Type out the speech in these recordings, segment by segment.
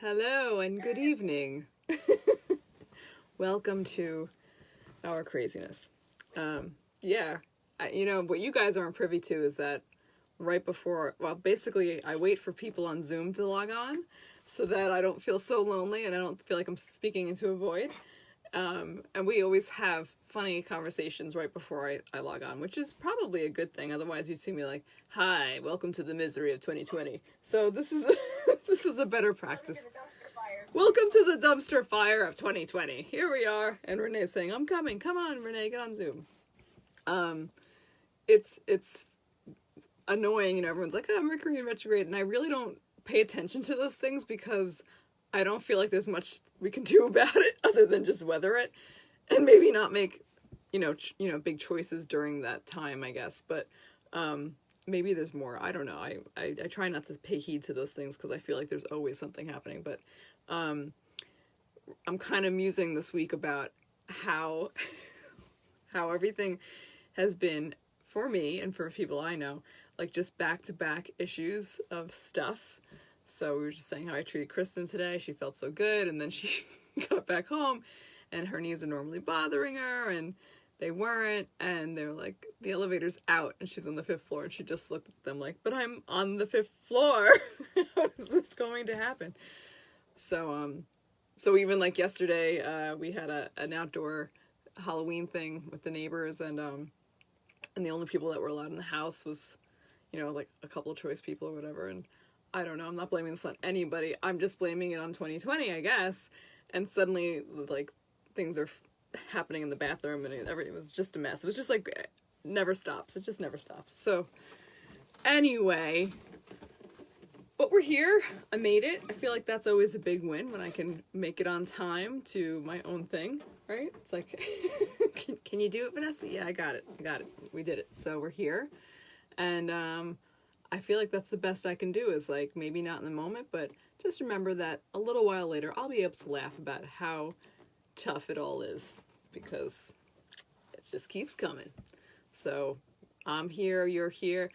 Hello and good evening. Welcome to our craziness. What you guys aren't privy to is that right before, basically I wait for people on Zoom to log on so that I don't feel so lonely and I don't feel like I'm speaking into a void. And we always have funny conversations right before I log on, which is probably a good thing. Otherwise you'd see me like, hi, welcome to the misery of 2020. So this is this is a better practice. Welcome to the dumpster fire of 2020. Here we are. And Renee's saying, I'm coming. Come on, Renee, get on Zoom. It's annoying, everyone's like, oh, Mercury in retrograde. And I really don't pay attention to those things because I don't feel like there's much we can do about it other than just weather it and maybe not make, big choices during that time, I guess. But, maybe there's more. I don't know. I try not to pay heed to those things because I feel like there's always something happening. But I'm kind of musing this week about how everything has been for me and for people I know, like just back-to-back issues of stuff. So we were just saying how I treated Kristen today. She felt so good, and then she got back home and her knees are normally bothering her and they weren't, and they were like, the elevator's out and she's on the 5th floor, and she just looked at them like, but I'm on the 5th floor. How is this going to happen? So even like yesterday, we had an outdoor Halloween thing with the neighbors, and the only people that were allowed in the house was, like a couple of choice people or whatever. And I don't know, I'm not blaming this on anybody. I'm just blaming it on 2020, I guess. And suddenly, like, things are happening in the bathroom, and it was just a mess. It was just like, never stops. It just never stops. So, anyway, but we're here. I made it. I feel like that's always a big win when I can make it on time to my own thing, right? It's like, can you do it, Vanessa? Yeah, I got it. We did it. So we're here. And I feel like that's the best I can do, is like, maybe not in the moment, but just remember that a little while later, I'll be able to laugh about how tough it all is, because it just keeps coming. So I'm here, you're here.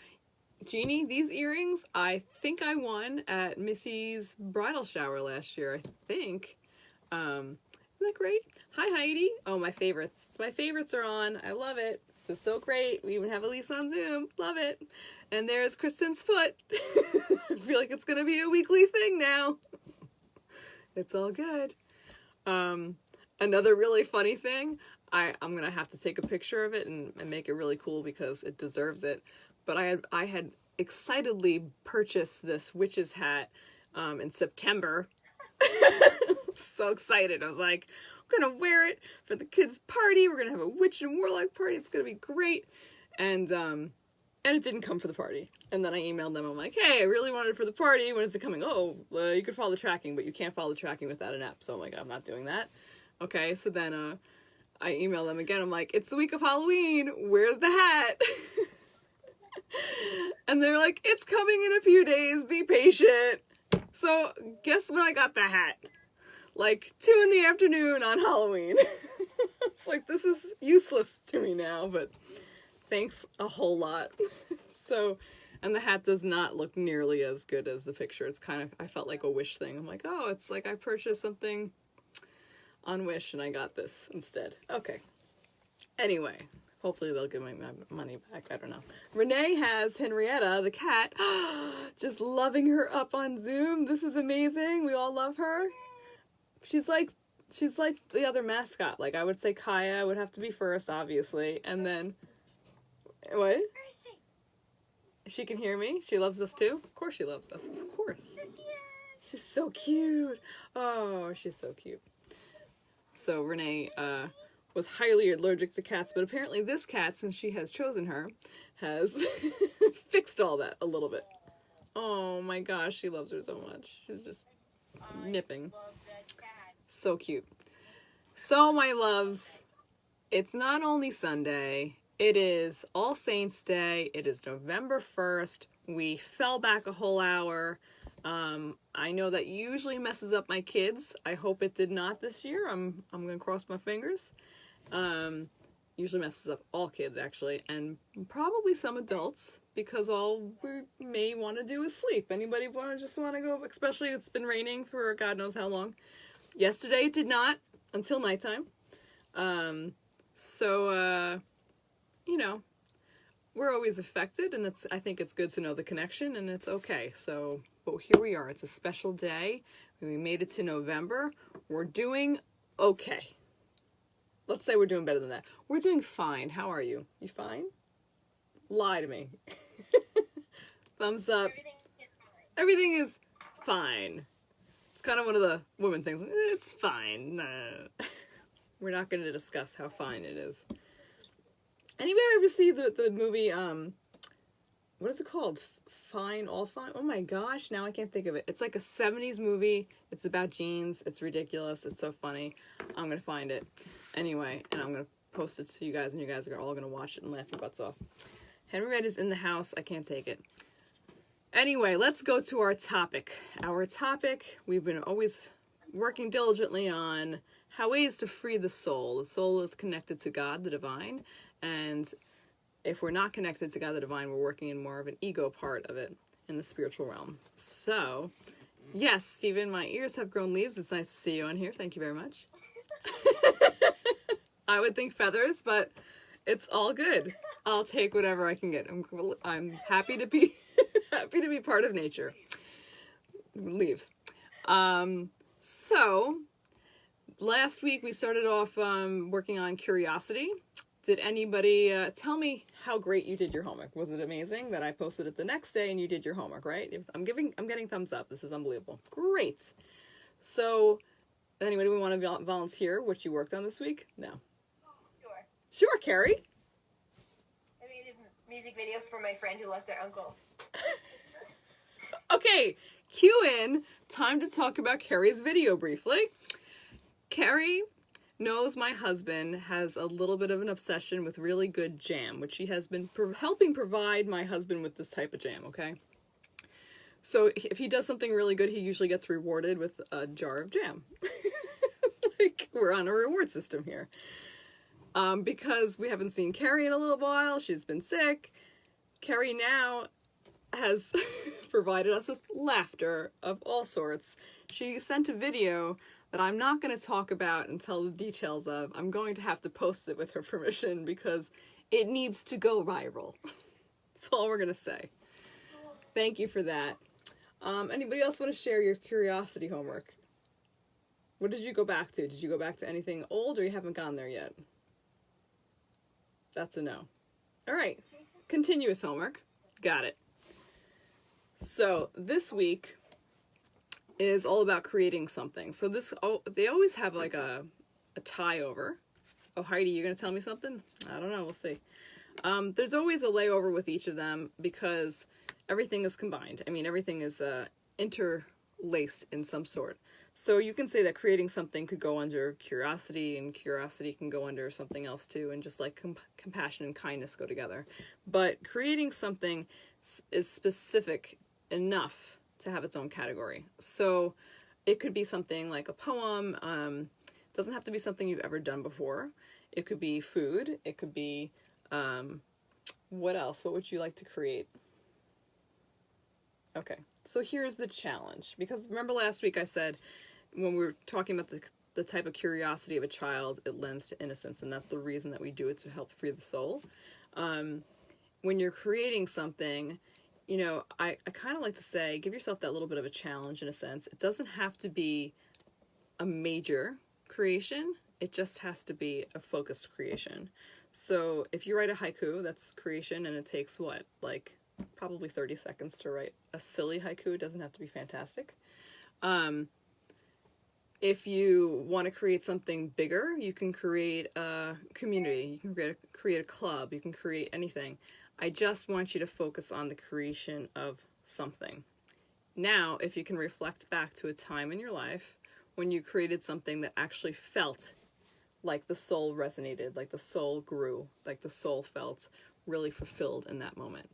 Jeannie, these earrings, I think I won at Missy's bridal shower last year, I think. Isn't that great? Hi, Heidi. Oh, my favorites. My favorites are on. I love it. This is so great. We even have Elise on Zoom. Love it. And there's Kristen's foot. I feel like it's going to be a weekly thing now. It's all good. Another really funny thing, I'm going to have to take a picture of it and make it really cool because it deserves it. But I had excitedly purchased this witch's hat in September. So excited. I was like, I'm going to wear it for the kids' party. We're going to have a witch and warlock party. It's going to be great. And it didn't come for the party. And then I emailed them. I'm like, hey, I really wanted it for the party. When is it coming? Oh, you could follow the tracking, but you can't follow the tracking without an app. So I'm like, I'm not doing that. Okay, so then I emailed them again. I'm like, it's the week of Halloween. Where's the hat? And they're like, it's coming in a few days. Be patient. So guess when I got the hat? Like 2 PM on Halloween. It's like, this is useless to me now, but thanks a whole lot. So, and the hat does not look nearly as good as the picture. It's kind of, I felt like a Wish thing. I'm like, oh, it's like I purchased something on Wish and I got this instead. Okay. Anyway, hopefully they'll give my money back. I don't know. Renee has Henrietta, the cat, just loving her up on Zoom. This is amazing. We all love her. She's like the other mascot. Like, I would say Kaya would have to be first, obviously. And then, what? She can hear me? She loves us too? Of course she loves us. Of course. She's so cute. Oh, she's so cute. So Renee was highly allergic to cats, but apparently this cat, since she has chosen her, has fixed all that a little bit. Oh my gosh, she loves her so much. She's just nipping. So cute. So, my loves, it's not only Sunday, it is All Saints Day. It is November 1st. We fell back a whole hour. I know that usually messes up my kids. I hope it did not this year. I'm going to cross my fingers. usually messes up all kids actually, and probably some adults, because all we may want to do is sleep. Anybody just want to go, especially it's been raining for God knows how long. Yesterday it did not until nighttime. You know, we're always affected, and I think it's good to know the connection, and it's okay. So, but here we are. It's a special day. We made it to November. We're doing okay. Let's say we're doing better than that. We're doing fine. How are you? You fine? Lie to me. Thumbs up. Everything is fine. It's kind of one of the women things. It's fine. We're not going to discuss how fine it is. Anybody ever see the movie, what is it called? Fine, All Fine? Oh my gosh, now I can't think of it. It's like a 70s movie. It's about jeans. It's ridiculous. It's so funny. I'm going to find it. Anyway, and I'm going to post it to you guys, and you guys are all going to watch it and laugh your butts off. Henriette is in the house. I can't take it. Anyway, let's go to our topic. Our topic, we've been always working diligently on how ways to free the soul. The soul is connected to God, the divine, and if we're not connected to God, the divine, we're working in more of an ego part of it in the spiritual realm. So, yes, Stephen, my ears have grown leaves. It's nice to see you on here. Thank you very much. I would think feathers, but it's all good. I'll take whatever I can get. I'm happy to be happy to be part of nature. Leaves. So last week we started off working on curiosity. Did anybody tell me how great you did your homework? Was it amazing that I posted it the next day and you did your homework, right? I'm getting thumbs up. This is unbelievable. Great. So anybody want to volunteer what you worked on this week? No. Sure, Carrie. I made a music video for my friend who lost their uncle. Okay, cue in. Time to talk about Carrie's video briefly. Carrie knows my husband has a little bit of an obsession with really good jam, which she has been helping provide my husband with this type of jam, okay? So if he does something really good, he usually gets rewarded with a jar of jam. Like, we're on a reward system here. Because we haven't seen Carrie in a little while, she's been sick. Carrie now has provided us with laughter of all sorts. She sent a video that I'm not going to talk about and tell the details of. I'm going to have to post it with her permission because it needs to go viral. That's all we're going to say. Thank you for that. Anybody else want to share your curiosity homework? What did you go back to? Did you go back to anything old, or you haven't gone there yet? That's a no. All right. Continuous homework. Got it. So this week is all about creating something. So they always have like a tie over. Oh, Heidi, you going to tell me something? I don't know. We'll see. There's always a layover with each of them because everything is combined. I mean, everything is interlaced in some sort. So you can say that creating something could go under curiosity, and curiosity can go under something else too, and just like compassion and kindness go together. But creating something is specific enough to have its own category. So it could be something like a poem. It doesn't have to be something you've ever done before. It could be food. It could be, what else? What would you like to create? Okay, so here's the challenge. Because remember last week I said, when we were talking about the type of curiosity of a child, it lends to innocence, and that's the reason that we do it, to help free the soul. When you're creating something, you know, I kind of like to say, give yourself that little bit of a challenge in a sense. It doesn't have to be a major creation. It just has to be a focused creation. So if you write a haiku, that's creation, and it takes what, like probably 30 seconds to write a silly haiku. It doesn't have to be fantastic. If you want to create something bigger, you can create a community. You can create a club. You can create anything. I just want you to focus on the creation of something. Now, if you can reflect back to a time in your life when you created something that actually felt like the soul resonated, like the soul grew, like the soul felt really fulfilled in that moment.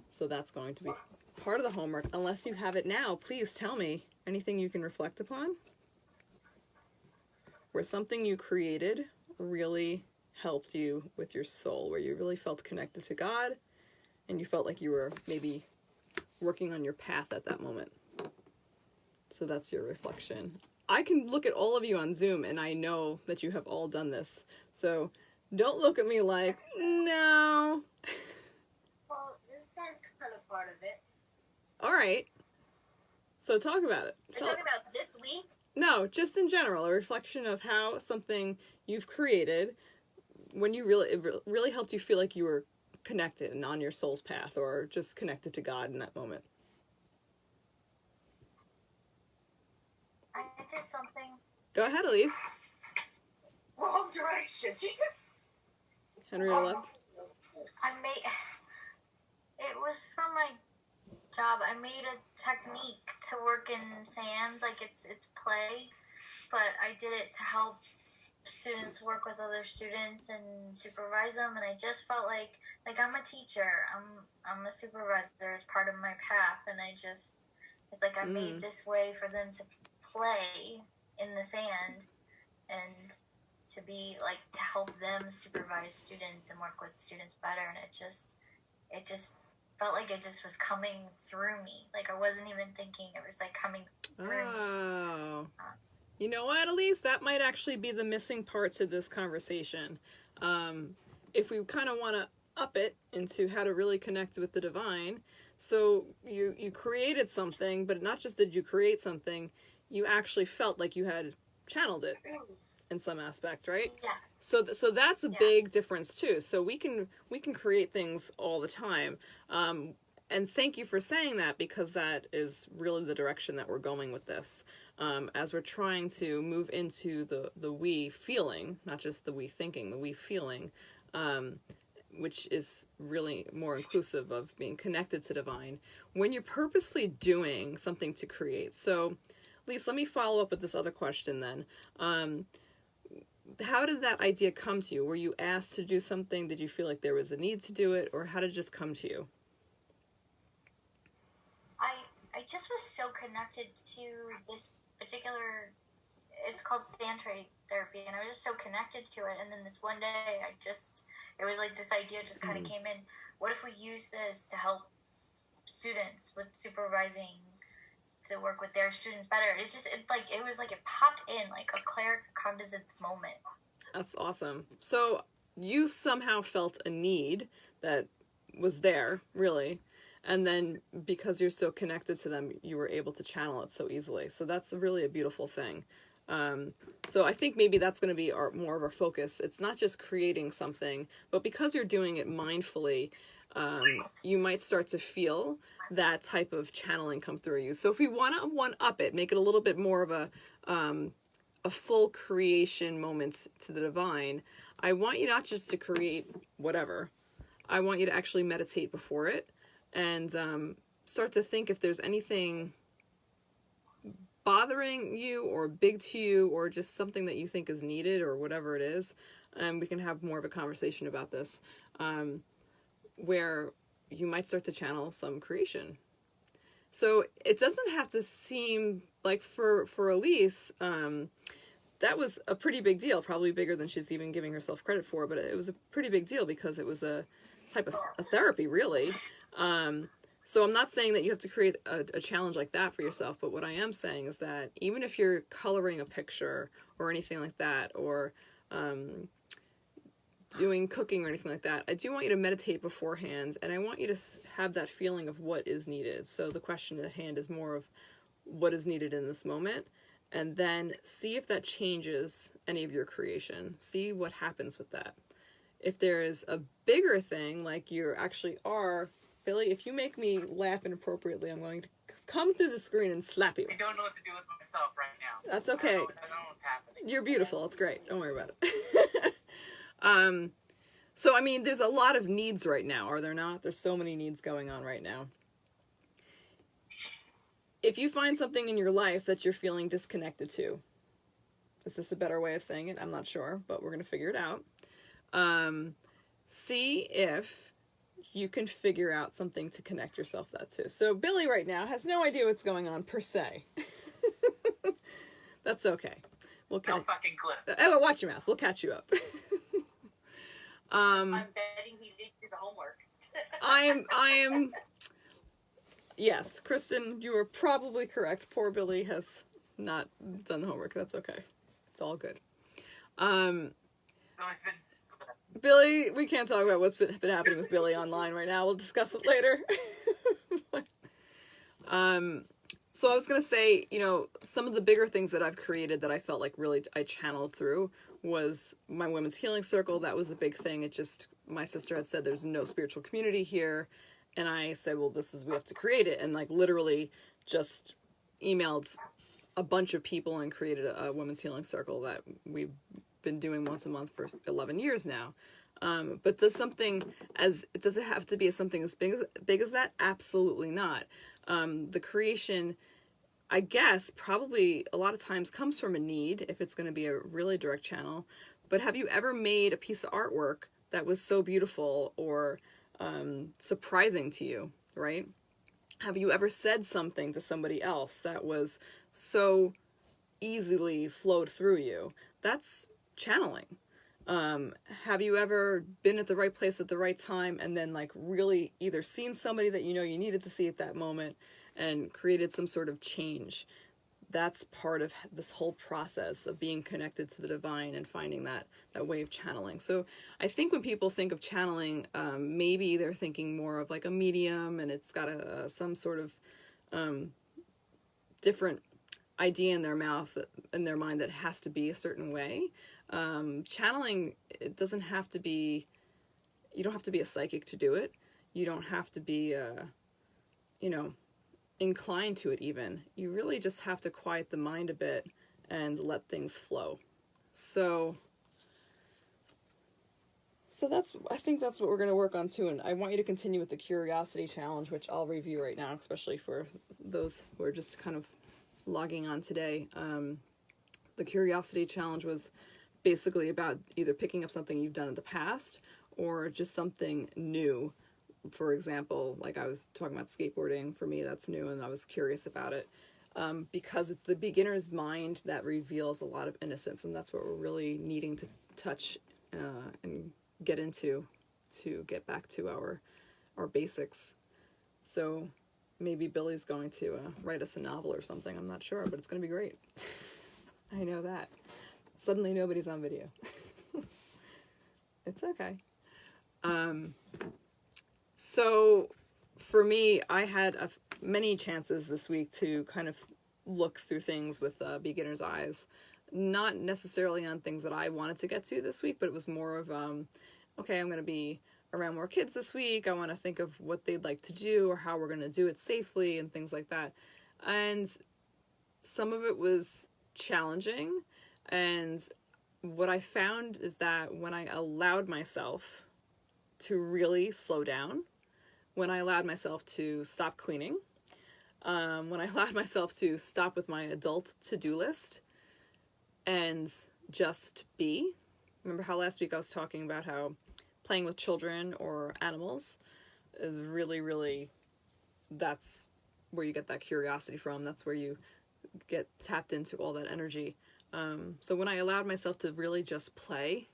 So that's going to be part of the homework. Unless you have it now, please tell me anything you can reflect upon where something you created really helped you with your soul, where you really felt connected to God and you felt like you were maybe working on your path at that moment. So that's your reflection. I can look at all of you on Zoom and I know that you have all done this. So don't look at me like, no. Well, this guy's kind of part of it. All right. So talk about it. We're talking about this week? No, just in general, a reflection of how something you've created, when you it really helped you feel like you were connected and on your soul's path, or just connected to God in that moment. I did something. Go ahead, Elise. Wrong direction. Henrietta left. It was for my job. I made a technique to work in sands, like it's play, but I did it to help students work with other students and supervise them, and I just felt like I'm a teacher, I'm a supervisor as part of my path, and it's like I made this way for them to play in the sand and to be like to help them supervise students and work with students better, and it just felt like it just was coming through me, like I wasn't even thinking, it was like coming through me. You know what, Elise? That might actually be the missing part to this conversation. If we kind of want to up it into how to really connect with the divine. So you created something, but not just did you create something, you actually felt like you had channeled it in some aspect, right? Yeah. So that's a big difference too. So we can create things all the time. And thank you for saying that, because that is really the direction that we're going with this. As we're trying to move into the we feeling, not just the we thinking, the we feeling, which is really more inclusive of being connected to divine. When you're purposely doing something to create. So, Lise, let me follow up with this other question then. How did that idea come to you? Were you asked to do something? Did you feel like there was a need to do it? Or how did it just come to you? I just was so connected to this particular, it's called sand trade therapy, and I was just so connected to it. And then this one day, it was like this idea just kind of came in. What if we use this to help students with supervising, to work with their students better? It was like it popped in like a claircognizance moment. That's awesome. So you somehow felt a need that was there, really. And then because you're so connected to them, you were able to channel it so easily. So that's really a beautiful thing. So I think maybe that's going to be more of our focus. It's not just creating something, but because you're doing it mindfully, you might start to feel that type of channeling come through you. So if we want to one-up it, make it a little bit more of a full creation moment to the divine, I want you not just to create whatever. I want you to actually meditate before it. And start to think if there's anything bothering you or big to you or just something that you think is needed or whatever it is. And we can have more of a conversation about this, where you might start to channel some creation. So it doesn't have to seem like for Elise, that was a pretty big deal, probably bigger than she's even giving herself credit for, but it was a pretty big deal because it was a type of a therapy, really. So I'm not saying that you have to create a challenge like that for yourself, but what I am saying is that even if you're coloring a picture or anything like that, or doing cooking or anything like that, I do want you to meditate beforehand, and I want you to have that feeling of what is needed. So the question at hand is more of what is needed in this moment, and then see if that changes any of your creation. See what happens with that. If there is a bigger thing, like you actually are, Billy, if you make me laugh inappropriately, I'm going to come through the screen and slap you. I don't know what to do with myself right now. That's okay. I don't know what's happening. You're beautiful. It's great. Don't worry about it. So, I mean, there's a lot of needs right now, are there not? There's so many needs going on right now. If you find something in your life that you're feeling disconnected to, is this a better way of saying it? I'm not sure, but we're going to figure it out. See if you can figure out something to connect yourself that to. So Billy right now has no idea what's going on per se. That's okay. We'll No fucking clue. Oh, watch your mouth. We'll catch you up. I'm betting he did do the homework. I am, yes, Kristen, you are probably correct. Poor Billy has not done the homework. That's okay. It's all good. Billy, we can't talk about what's been happening with Billy online right now. We'll discuss it later. So I was going to say, you know, some of the bigger things that I've created that I felt like really I channeled through was my women's healing circle. That was the big thing. It just, my sister had said there's no spiritual community here. And I said, well, we have to create it. And like literally just emailed a bunch of people and created a women's healing circle that we've been doing once a month for 11 years now. But does it have to be something as big as that? Absolutely not. The creation, I guess, probably a lot of times comes from a need if it's going to be a really direct channel. But have you ever made a piece of artwork that was so beautiful or surprising to you, right? Have you ever said something to somebody else that was so easily flowed through you? That's channeling. Have you ever been at the right place at the right time and then like really either seen somebody that you know you needed to see at that moment and created some sort of change? That's part of this whole process of being connected to the divine and finding that way of channeling. So I think when people think of channeling, maybe they're thinking more of like a medium and it's got some sort of different idea in their mind that has to be a certain way. Channeling, it doesn't have to be, you don't have to be a psychic to do it. You don't have to be, inclined to it even. You really just have to quiet the mind a bit and let things flow. So I think that's what we're going to work on too. And I want you to continue with the curiosity challenge, which I'll review right now, especially for those who are just kind of logging on today. The curiosity challenge was basically about either picking up something you've done in the past or just something new. For example, like I was talking about skateboarding, for me that's new and I was curious about it because it's the beginner's mind that reveals a lot of innocence, and that's what we're really needing to touch and get into to get back to our basics. So maybe Billy's going to write us a novel or something, I'm not sure, but it's going to be great. I know that. Suddenly nobody's on video. It's okay. So for me, I had many chances this week to kind of look through things with beginner's eyes. Not necessarily on things that I wanted to get to this week, but it was more of, okay, I'm going to be around more kids this week. I want to think of what they'd like to do or how we're going to do it safely and things like that. And some of it was challenging. And what I found is that when I allowed myself to really slow down, when I allowed myself to stop cleaning, when I allowed myself to stop with my adult to-do list and just be. Remember how last week I was talking about how playing with children or animals is really, really, that's where you get that curiosity from. That's where you get tapped into all that energy. So when I allowed myself to really just play,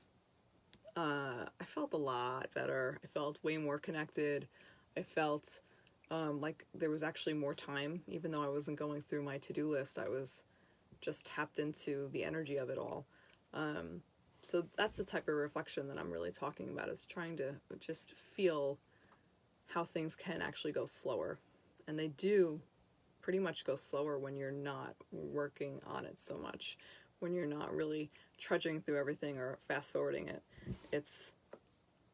I felt a lot better. I felt way more connected. I felt like there was actually more time, even though I wasn't going through my to-do list. I was just tapped into the energy of it all. So that's the type of reflection that I'm really talking about, is trying to just feel how things can actually go slower. And they do pretty much go slower when you're not working on it so much, when you're not really trudging through everything or fast forwarding it. It's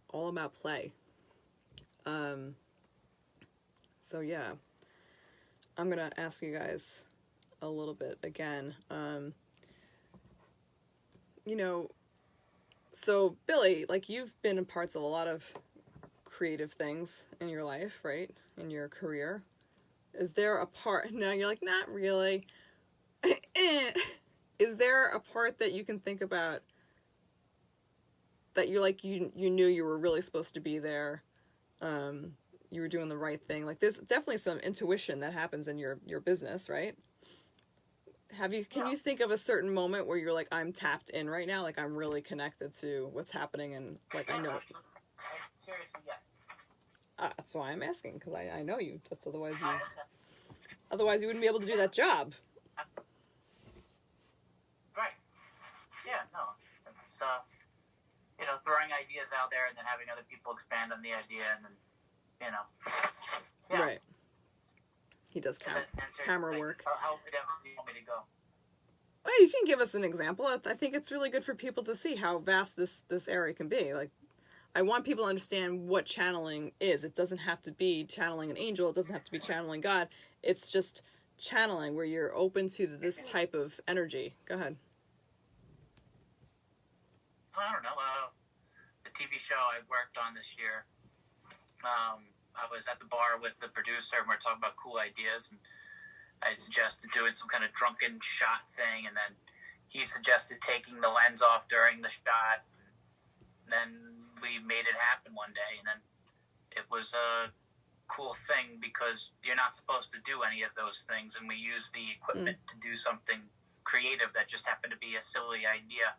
all about play. So yeah, I'm gonna ask you guys a little bit again. So Billy, like, you've been in parts of a lot of creative things in your life, right? In your career. Is there a part, now you're like, not really. Is there a part that you can think about that you're like, you knew you were really supposed to be there? You were doing the right thing. Like, there's definitely some intuition that happens in your business, right? Can you think of a certain moment where you're like, I'm tapped in right now, like I'm really connected to what's happening, and like I know. Seriously, yeah. That's why I'm asking, because I know you. That's otherwise you wouldn't be able to do that job. Right. Yeah. No. It's throwing ideas out there and then having other people expand on the idea, and then Yeah. Right. He does camera work. How would you want me to go? Well, you can give us an example. I think it's really good for people to see how vast this area can be. Like, I want people to understand what channeling is. It doesn't have to be channeling an angel. It doesn't have to be channeling God. It's just channeling where you're open to this type of energy. Go ahead. I don't know. The TV show I worked on this year, I was at the bar with the producer, and we were talking about cool ideas, and I suggested doing some kind of drunken shot thing, and then he suggested taking the lens off during the shot. And then we made it happen one day, and then it was a cool thing because you're not supposed to do any of those things, and we used the equipment to do something creative that just happened to be a silly idea,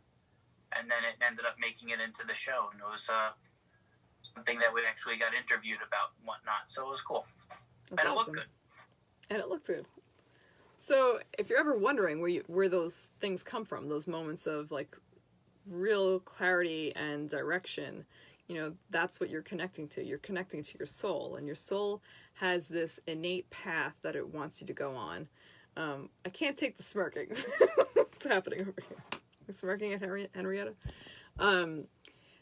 and then it ended up making it into the show, and it was something that we actually got interviewed about and whatnot, so it was cool. That's and awesome. It looked good. And it looked good. So if you're ever wondering where those things come from, those moments of like real clarity and direction, that's what you're connecting to. You're connecting to your soul, and your soul has this innate path that it wants you to go on. I can't take the smirking. What's happening over here? You're smirking at Henrietta?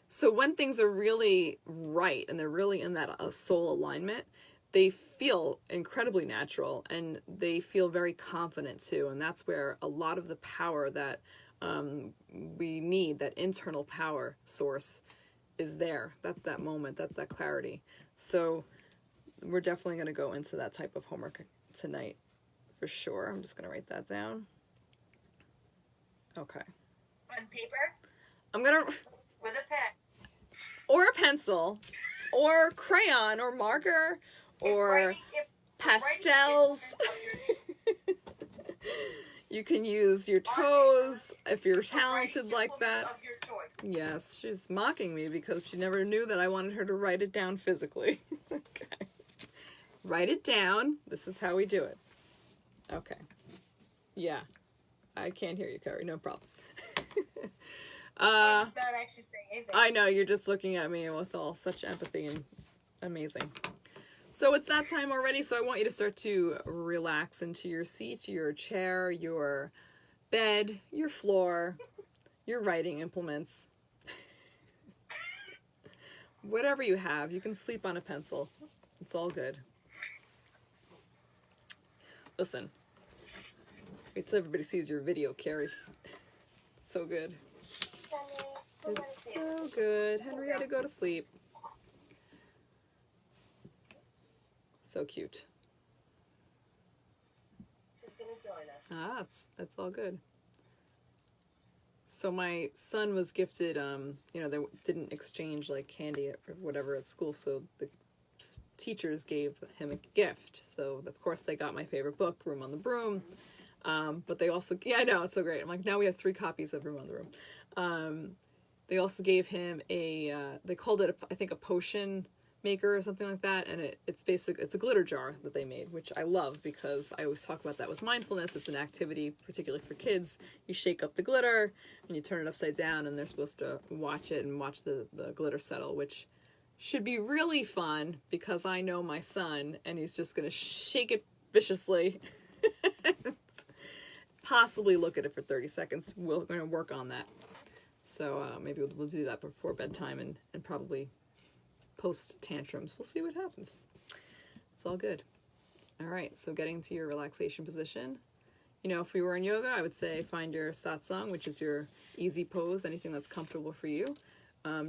So when things are really right and they're really in that soul alignment, they feel incredibly natural, and they feel very confident too. And that's where a lot of the power that we need, that internal power source, is there. That's that moment. That's that clarity. So we're definitely going to go into that type of homework tonight for sure. I'm just going to write that down. Okay. On paper? I'm going to... With a pen. Or a pencil, or crayon, or marker, or pastels. You can use your toes if you're talented like that. Yes, she's mocking me because she never knew that I wanted her to write it down physically. Okay. Write it down. This is how we do it. Okay. Yeah. I can't hear you, Carrie. No problem. I'm not actually saying anything. I know, you're just looking at me with all such empathy, and amazing. So it's that time already, so I want you to start to relax into your seat, your chair, your bed, your floor, your writing implements. Whatever you have. You can sleep on a pencil. It's all good. Listen. Wait till everybody sees your video, Carrie. It's so good. It's so good. Henrietta, go to sleep. So cute. She's gonna join us. That's all good. So my son was gifted, they didn't exchange like candy or whatever at school, so the teachers gave him a gift. So of course they got my favorite book, Room on the Broom. But they also, I know, it's so great. I'm like, now we have 3 copies of Room on the Room. They also gave him they called it, I think, a potion maker or something like that. And it's a glitter jar that they made, which I love because I always talk about that with mindfulness. It's an activity, particularly for kids. You shake up the glitter and you turn it upside down, and they're supposed to watch it and watch the glitter settle, which should be really fun because I know my son and he's just going to shake it viciously. Possibly look at it for 30 seconds. We're going to work on that. So maybe we'll do that before bedtime and probably post tantrums. We'll see what happens. It's all good. All right, so getting to your relaxation position. If we were in yoga, I would say find your satsang, which is your easy pose, anything that's comfortable for you.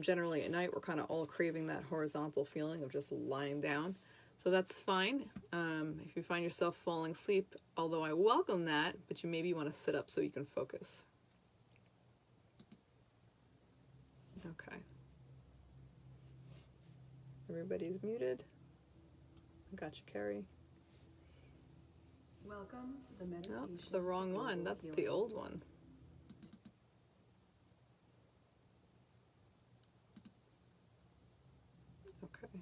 Generally at night, we're kind of all craving that horizontal feeling of just lying down. So that's fine. If you find yourself falling asleep, although I welcome that, but you maybe want to sit up so you can focus. Okay. Everybody's muted. I got you, Carrie. Welcome to the meditation. No, it's the wrong one. That's the old one. Okay.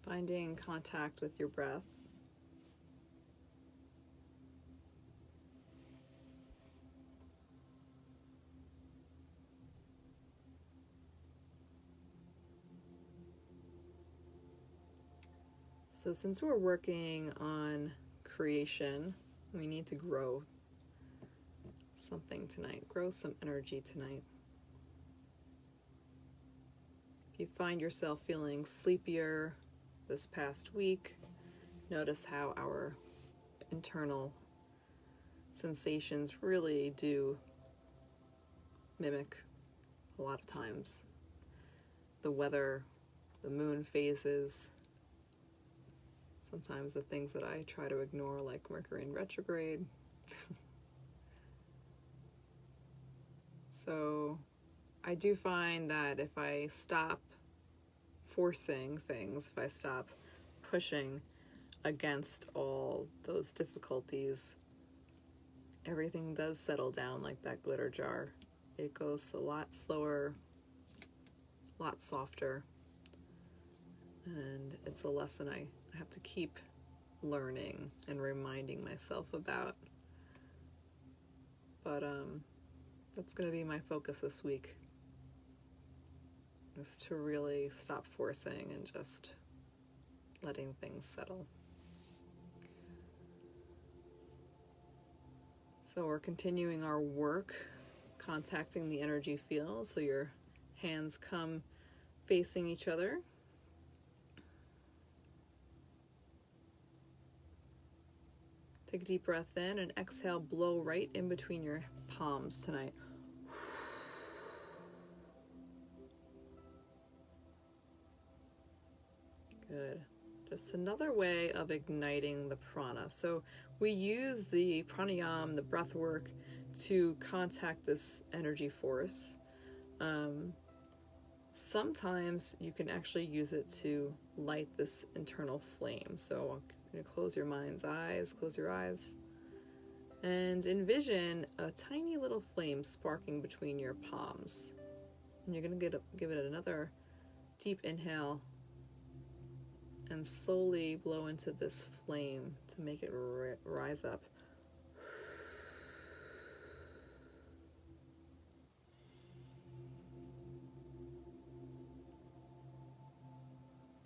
Finding contact with your breath. So since we're working on creation, we need to grow something tonight, grow some energy tonight. If you find yourself feeling sleepier this past week, notice how our internal sensations really do mimic a lot of times the weather, the moon phases, sometimes the things that I try to ignore, like Mercury in retrograde. So I do find that if I stop forcing things, if I stop pushing against all those difficulties, everything does settle down like that glitter jar. It goes a lot slower, a lot softer, and it's a lesson I have to keep learning and reminding myself about. But that's going to be my focus this week, is to really stop forcing and just letting things settle. So we're continuing our work, contacting the energy field. So your hands come facing each other. Take a deep breath in and exhale, blow right in between your palms tonight. Good. Just another way of igniting the prana. So we use the pranayama, the breath work, to contact this energy force. Sometimes you can actually use it to light this internal flame. So I'm going to close your mind's eyes, close your eyes, and envision a tiny little flame sparking between your palms. And you're going to give it another deep inhale and slowly blow into this flame to make it rise up.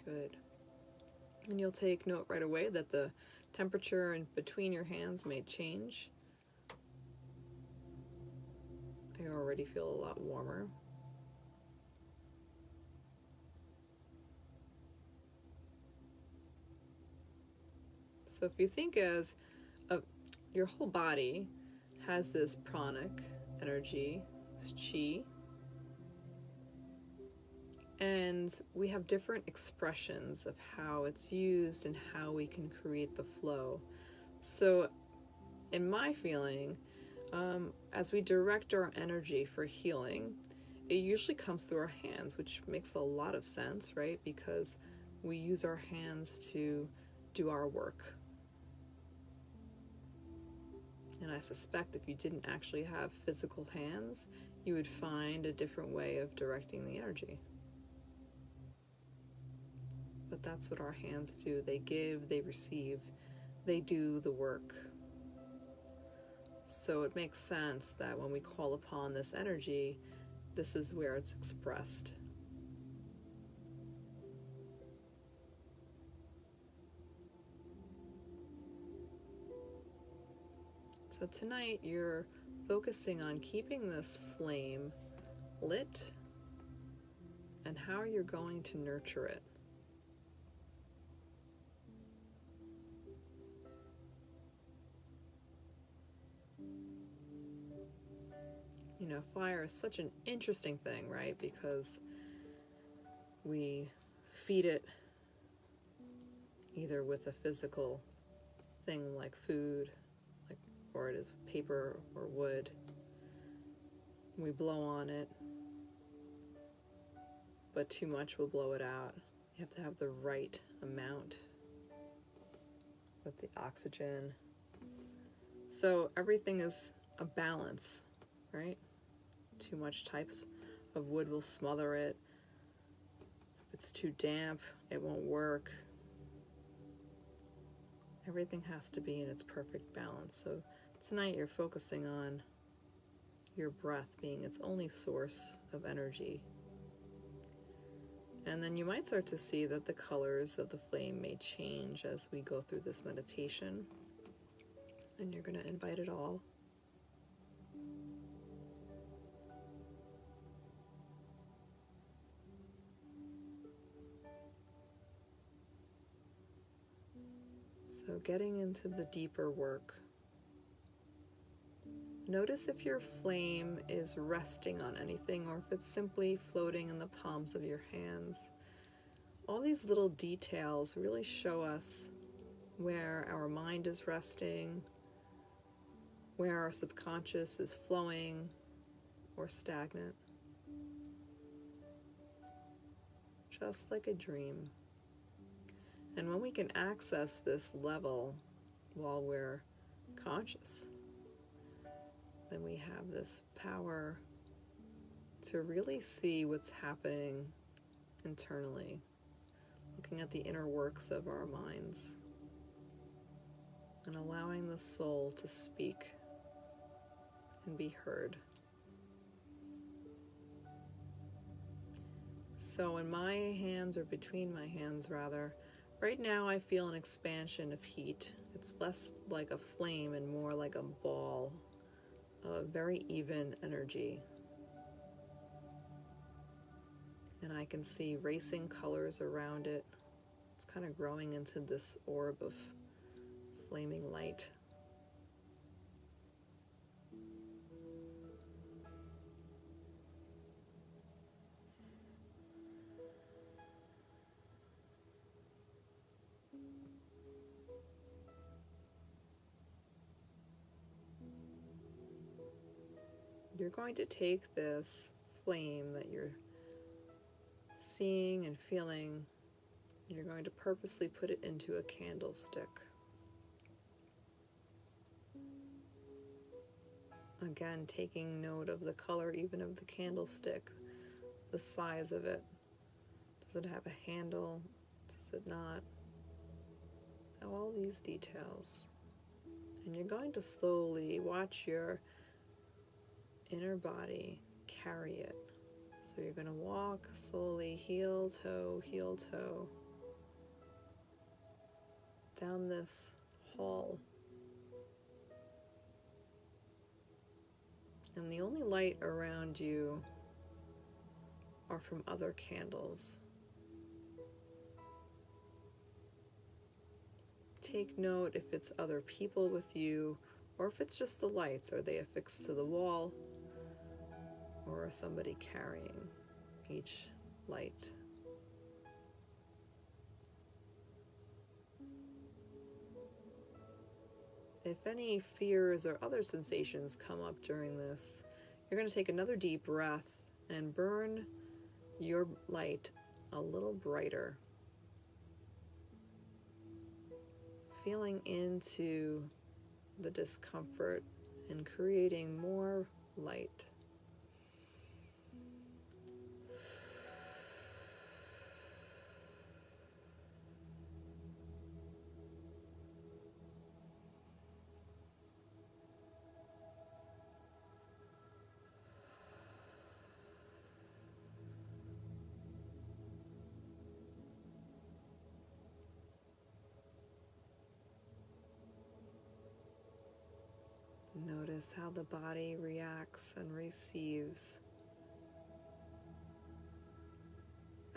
Good. And you'll take note right away that the temperature in between your hands may change. I already feel a lot warmer. So if you think as your whole body has this pranic energy, this chi, and we have different expressions of how it's used and how we can create the flow. So in my feeling, as we direct our energy for healing, it usually comes through our hands, which makes a lot of sense, right? Because we use our hands to do our work. And I suspect if you didn't actually have physical hands, you would find a different way of directing the energy. But that's what our hands do. They give, they receive, they do the work. So it makes sense that when we call upon this energy, this is where it's expressed. So tonight you're focusing on keeping this flame lit and how you're going to nurture it. You know, fire is such an interesting thing, right? Because we feed it either with a physical thing like food, or it is paper or wood. We blow on it, but too much will blow it out. You have to have the right amount with the oxygen. So everything is a balance, right? Too much types of wood will smother it. If it's too damp, it won't work. Everything has to be in its perfect balance. So tonight you're focusing on your breath being its only source of energy. And then you might start to see that the colors of the flame may change as we go through this meditation. And you're going to invite it all. So getting into the deeper work. Notice if your flame is resting on anything or if it's simply floating in the palms of your hands. All these little details really show us where our mind is resting, where our subconscious is flowing or stagnant. Just like a dream. And when we can access this level while we're conscious, then we have this power to really see what's happening internally, looking at the inner works of our minds and allowing the soul to speak and be heard. So in my hands, or between my hands rather, right now I feel an expansion of heat. It's less like a flame and more like a ball of very even energy. And I can see racing colors around it. It's kind of growing into this orb of flaming light. You're going to take this flame that you're seeing and feeling, you're going to purposely put it into a candlestick. Again, taking note of the color even of the candlestick, the size of it. Does it have a handle? Does it not? All these details. And you're going to slowly watch your inner body carry it. So you're going to walk slowly, heel, toe, down this hall. And the only light around you are from other candles. Take note if it's other people with you, or if it's just the lights. Are they affixed to the wall? Or is somebody carrying each light? If any fears or other sensations come up during this, you're going to take another deep breath and burn your light a little brighter. Feeling into the discomfort and creating more light. Notice how the body reacts and receives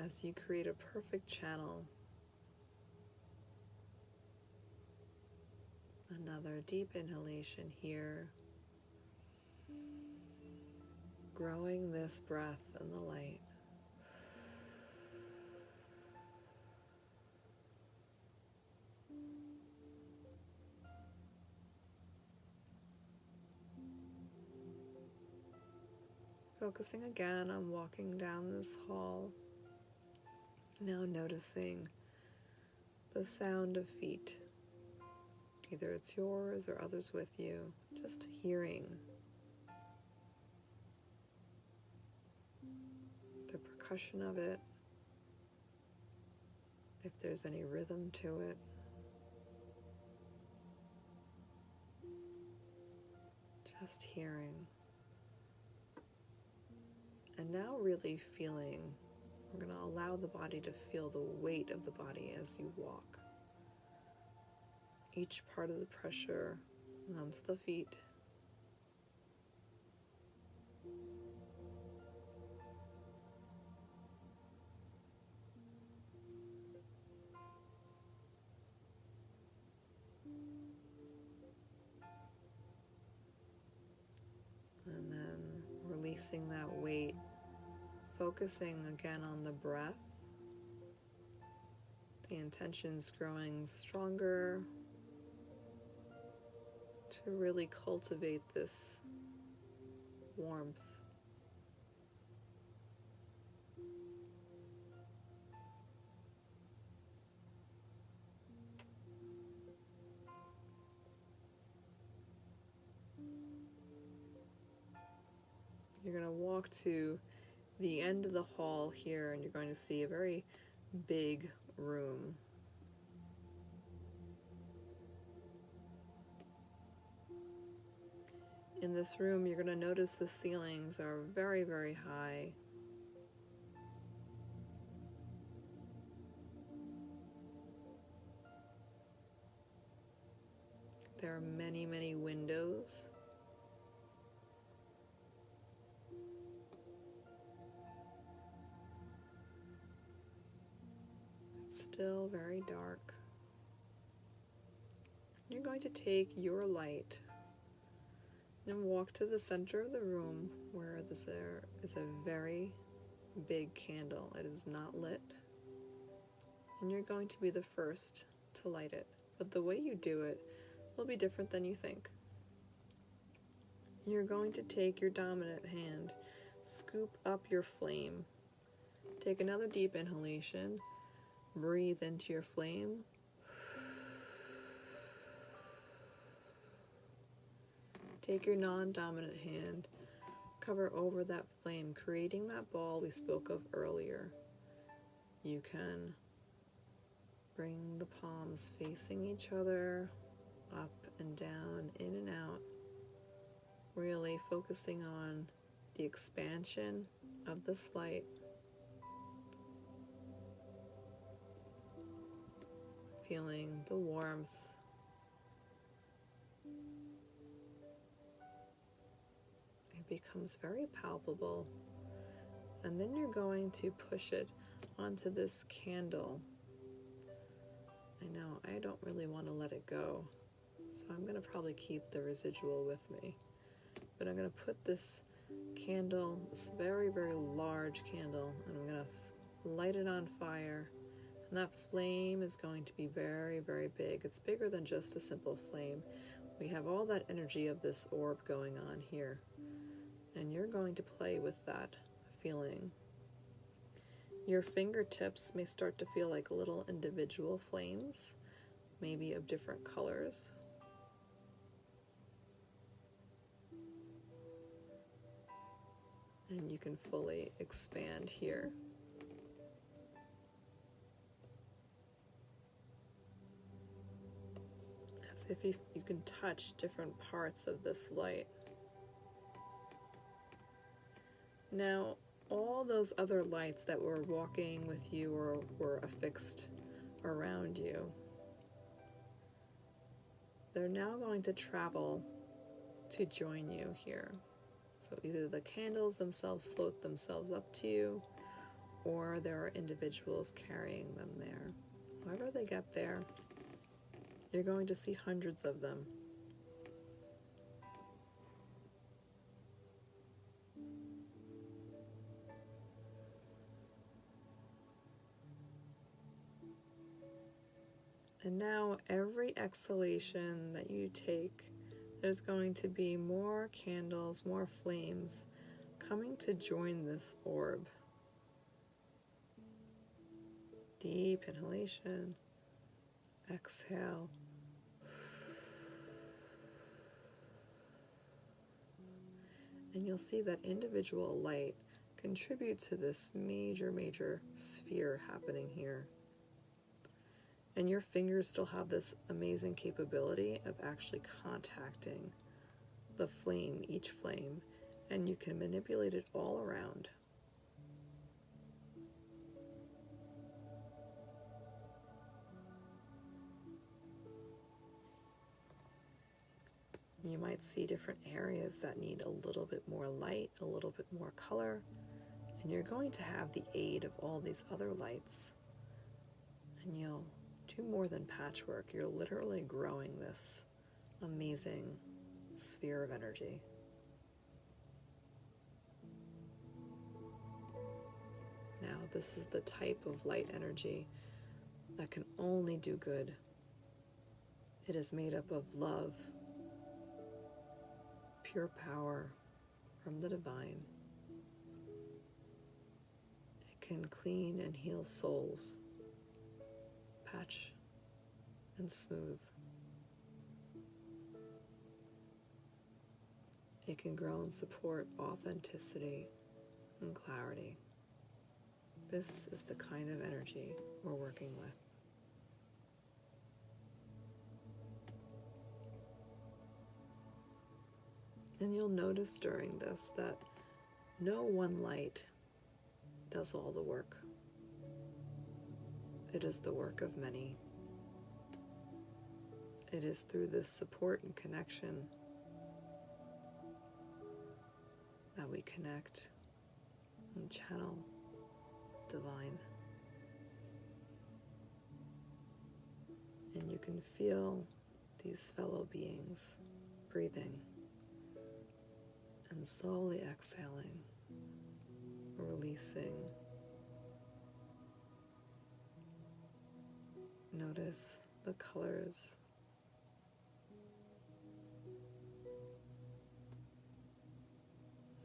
as you create a perfect channel. Another deep inhalation here, growing this breath and the light. Focusing again on walking down this hall. Now noticing the sound of feet. Either it's yours or others with you. Just hearing the percussion of it. If there's any rhythm to it. Just hearing. And now really feeling. We're going to allow the body to feel the weight of the body as you walk. Each part of the pressure onto the feet. And then releasing that weight, focusing again on the breath. The intention's growing stronger to really cultivate this warmth. You're going to walk to the end of the hall here, and you're going to see a very big room. In this room, you're going to notice the ceilings are very, very high. There are many, many windows. It's still very dark. You're going to take your light and walk to the center of the room where there is a very big candle. It is not lit. And you're going to be the first to light it. But the way you do it will be different than you think. You're going to take your dominant hand, scoop up your flame. Take another deep inhalation. Breathe into your flame. Take your non-dominant hand, cover over that flame, creating that ball we spoke of earlier. You can bring the palms facing each other, up and down, in and out, really focusing on the expansion of this light. Feeling the warmth. It becomes very palpable. And then you're going to push it onto this candle. I know, I don't really want to let it go. So I'm going to probably keep the residual with me. But I'm going to put this candle, this very, very large candle, and I'm going to light it on fire. And that flame is going to be very, very big. It's bigger than just a simple flame. We have all that energy of this orb going on here. And you're going to play with that feeling. Your fingertips may start to feel like little individual flames, maybe of different colors. And you can fully expand here. As if you can touch different parts of this light. Now, all those other lights that were walking with you or were affixed around you, they're now going to travel to join you here. So either the candles themselves float themselves up to you, or there are individuals carrying them there. However they get there, you're going to see hundreds of them. And now every exhalation that you take, there's going to be more candles, more flames coming to join this orb. Deep inhalation, exhale. And you'll see that individual light contribute to this major, major sphere happening here. And your fingers still have this amazing capability of actually contacting the flame, each flame, and you can manipulate it all around. You might see different areas that need a little bit more light, a little bit more color, and you're going to have the aid of all these other lights. And you'll do more than patchwork. You're literally growing this amazing sphere of energy. Now, this is the type of light energy that can only do good. It is made up of love, pure power from the divine. It can clean and heal souls, patch and smooth. It can grow and support authenticity and clarity. This is the kind of energy we're working with. And you'll notice during this that no one light does all the work. It is the work of many. It is through this support and connection that we connect and channel divine. And you can feel these fellow beings breathing and slowly exhaling, releasing. Notice the colors.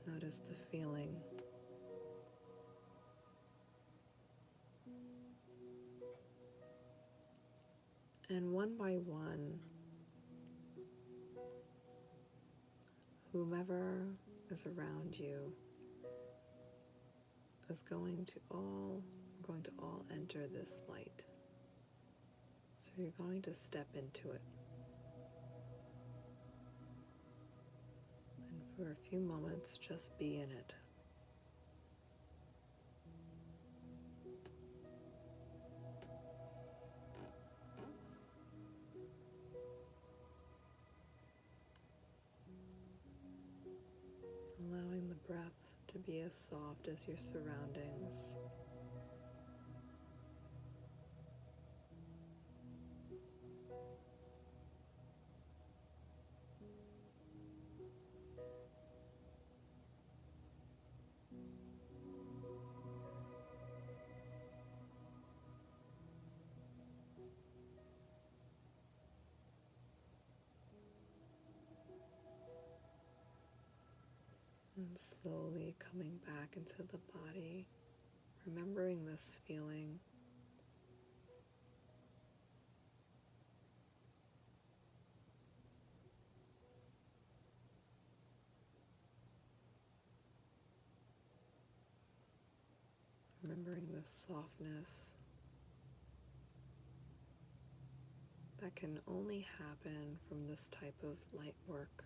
Notice the feeling. And one by one, whomever is around you is going to all enter this light. So you're going to step into it. And for a few moments, just be in it. Allowing the breath to be as soft as your surroundings. And slowly coming back into the body, remembering this feeling. Remembering this softness that can only happen from this type of light work.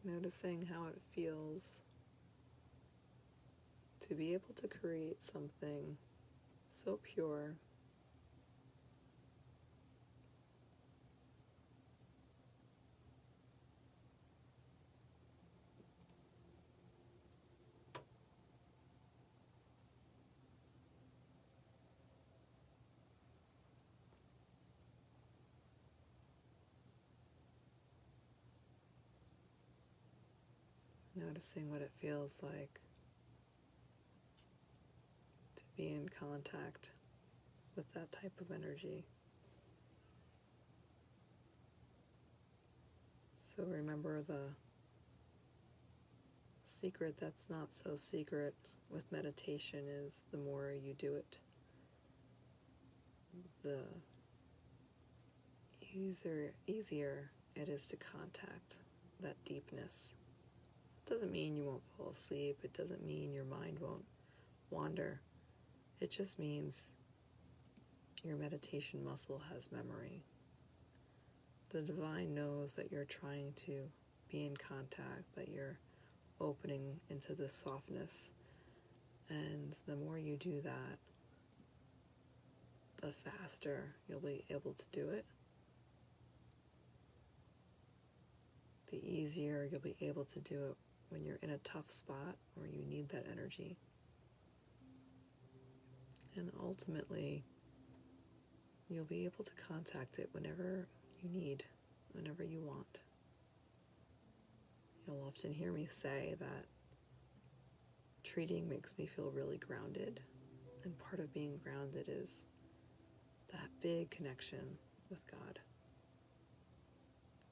Noticing how it feels to be able to create something so pure, Noticing what it feels like to be in contact with that type of energy. So remember, the secret that's not so secret with meditation is the more you do it, the easier it is to contact that deepness. It doesn't mean you won't fall asleep. It doesn't mean your mind won't wander. It just means your meditation muscle has memory. The divine knows that you're trying to be in contact, that you're opening into this softness. And the more you do that, the faster you'll be able to do it. The easier you'll be able to do it when you're in a tough spot where you need that energy. And ultimately, you'll be able to contact it whenever you need, whenever you want. You'll often hear me say that treating makes me feel really grounded. And part of being grounded is that big connection with God.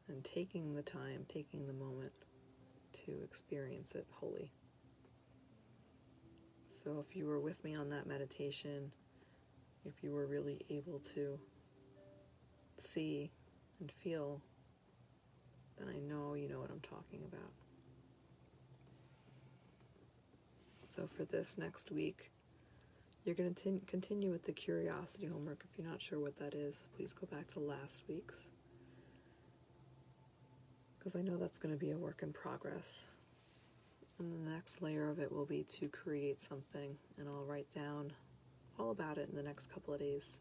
And taking the time, taking the moment to experience it wholly. So if you were with me on that meditation, if you were really able to see and feel, then I know you know what I'm talking about. So for this next week, you're going to continue with the curiosity homework. If you're not sure what that is, please go back to last week's, because I know that's going to be a work in progress. And the next layer of it will be to create something, and I'll write down all about it in the next couple of days.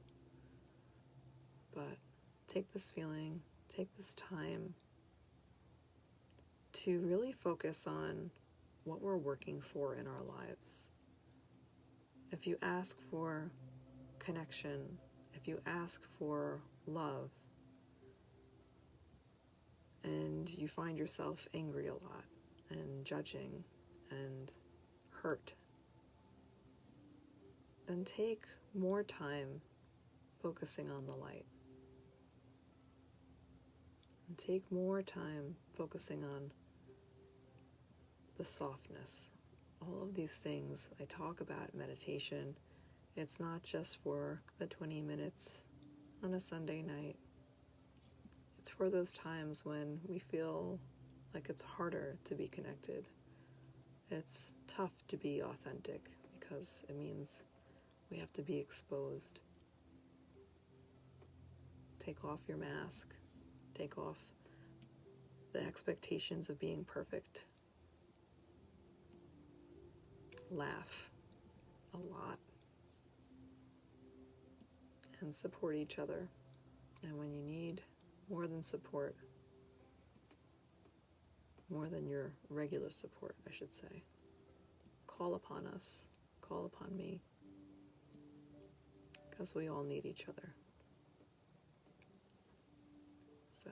But take this feeling, take this time to really focus on what we're working for in our lives. If you ask for connection, if you ask for love, and you find yourself angry a lot and judging and hurt, then take more time focusing on the light. And take more time focusing on the softness. All of these things I talk about in meditation, it's not just for the 20 minutes on a Sunday night. It's for those times when we feel like it's harder to be connected. It's tough to be authentic because it means we have to be exposed. Take off your mask. Take off the expectations of being perfect. Laugh a lot. And support each other. And when you need more than support, more than your regular support, I should say, call upon us, call upon me, because we all need each other. So,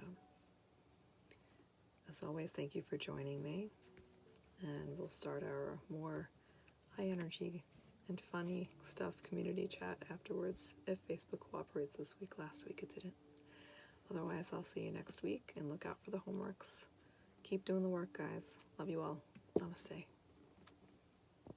as always, thank you for joining me, and we'll start our more high energy and funny stuff community chat afterwards if Facebook cooperates this week. Last week it didn't. Otherwise, I'll see you next week, and look out for the homeworks. Keep doing the work, guys. Love you all. Namaste.